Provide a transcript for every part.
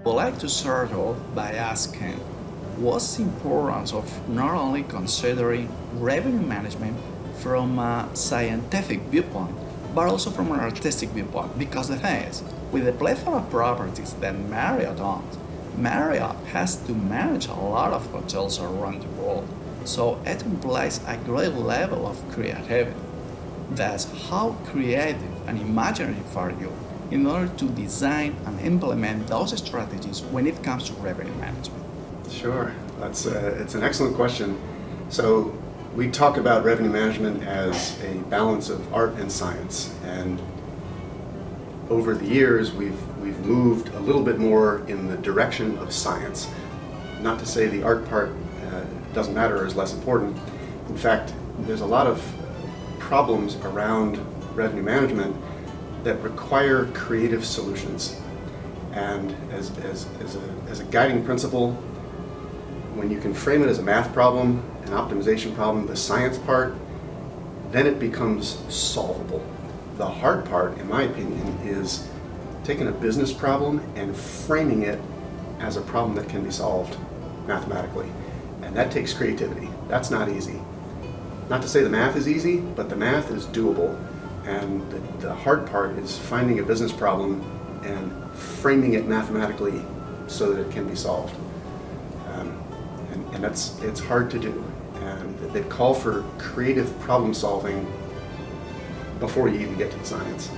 would like to start off by asking what's the importance of not only considering revenue management from a scientific viewpoint, but also from an artistic viewpoint? Because the thing is, with the plethora of properties that Marriott owns, Marriott has to manage a lot of hotels around the world. So it implies a great level of creativity. That's how creative and imaginative are you in order to design and implement those strategies when it comes to revenue management? Sure, it's an excellent question. So we talk about revenue management as a balance of art and science, and over the years we've moved a little bit more in the direction of science. Not to say the art part doesn't matter or is less important. In fact, there's a lot of problems around revenue management that require creative solutions. And as a guiding principle, when you can frame it as a math problem, an optimization problem, the science part, then it becomes solvable. The hard part, in my opinion, is taking a business problem and framing it as a problem that can be solved mathematically. And that takes creativity. That's not easy. Not to say the math is easy, but the math is doable. And the hard part is finding a business problem and framing it mathematically so that it can be solved. And it's hard to do. And they call for creative problem solving before you even get to the science.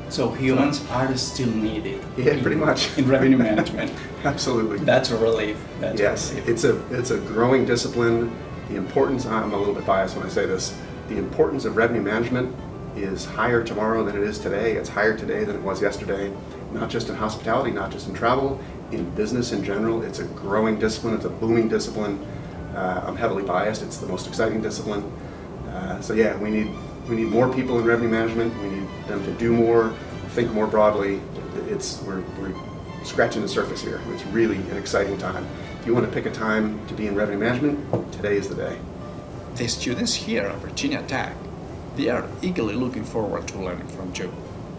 So humans are still needed. Yeah, pretty much. In revenue management. Absolutely. That's a relief. Yes, it's a growing discipline. The importance, I'm a little bit biased when I say this, the importance of revenue management is higher tomorrow than it is today. It's higher today than it was yesterday, not just in hospitality, not just in travel, in business in general. It's a growing discipline, it's a booming discipline. I'm heavily biased, it's the most exciting discipline. So yeah, we need more people in revenue management. We need them to do more, think more broadly. We're scratching the surface here. It's really an exciting time. If you want to pick a time to be in revenue management, today is the day. The students here at Virginia Tech, they are eagerly looking forward to learning from you.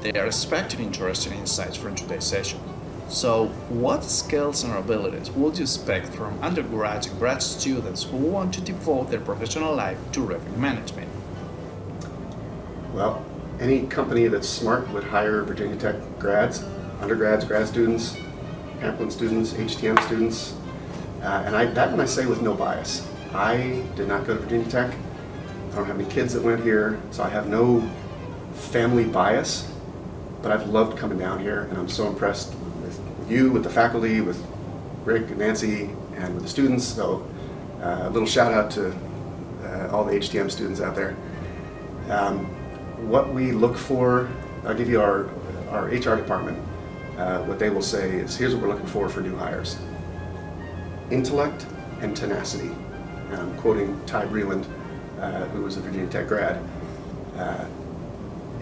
They are expecting interesting insights from today's session. So, what skills and abilities would you expect from undergrads and grad students who want to devote their professional life to revenue management? Well, any company that's smart would hire Virginia Tech grads, undergrads, grad students, Pamplin students, HTM students, and that one I say with no bias. I did not go to Virginia Tech. I don't have any kids that went here, so I have no family bias, but I've loved coming down here, and I'm so impressed with you, with the faculty, with Rick and Nancy, and with the students. So a little shout out to all the HTM students out there. What we look for, I'll give you our HR department. What they will say is, here's what we're looking for new hires. Intellect and tenacity. And I'm quoting Ty Breland, who was a Virginia Tech grad.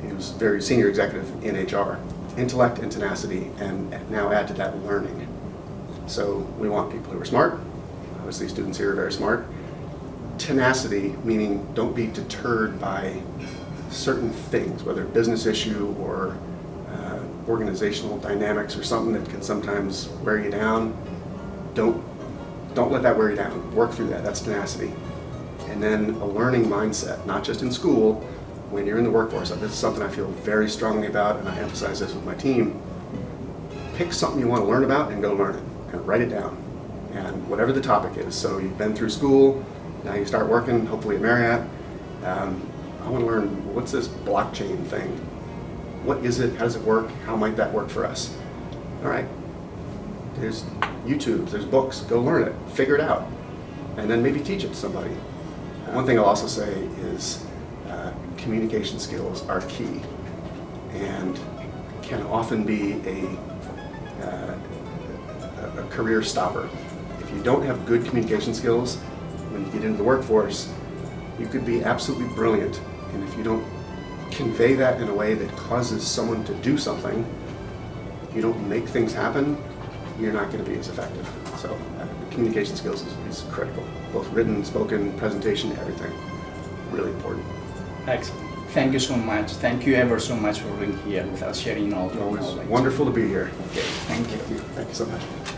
He was a very senior executive in HR. Intellect and tenacity, and now add to that learning. So we want people who are smart. Obviously students here are very smart. Tenacity, meaning don't be deterred by certain things, whether business issue or organizational dynamics or something that can sometimes wear you down. Don't let that wear you down. Work through that. That's tenacity. And then a learning mindset, not just in school, when you're in the workforce. This is something I feel very strongly about, and I emphasize this with my team. Pick something you want to learn about and go learn it, and write it down. And whatever the topic is. So you've been through school, now you start working, hopefully at Marriott. I want to learn, what's this blockchain thing? What is it? How does it work? How might that work for us? All right, there's YouTube, there's books, go learn it, figure it out, and then maybe teach it to somebody. One thing I'll also say is communication skills are key and can often be a career stopper. If you don't have good communication skills, when you get into the workforce, you could be absolutely brilliant, and if you don't convey that in a way that causes someone to do something, you don't make things happen, you're not going to be as effective. So communication skills is critical, both written, spoken, presentation, everything. Really important. Excellent. Thank you so much. Thank you ever so much for being here with us, sharing all your Always knowledge. wonderful to be here. Okay, thank you. Thank you so much.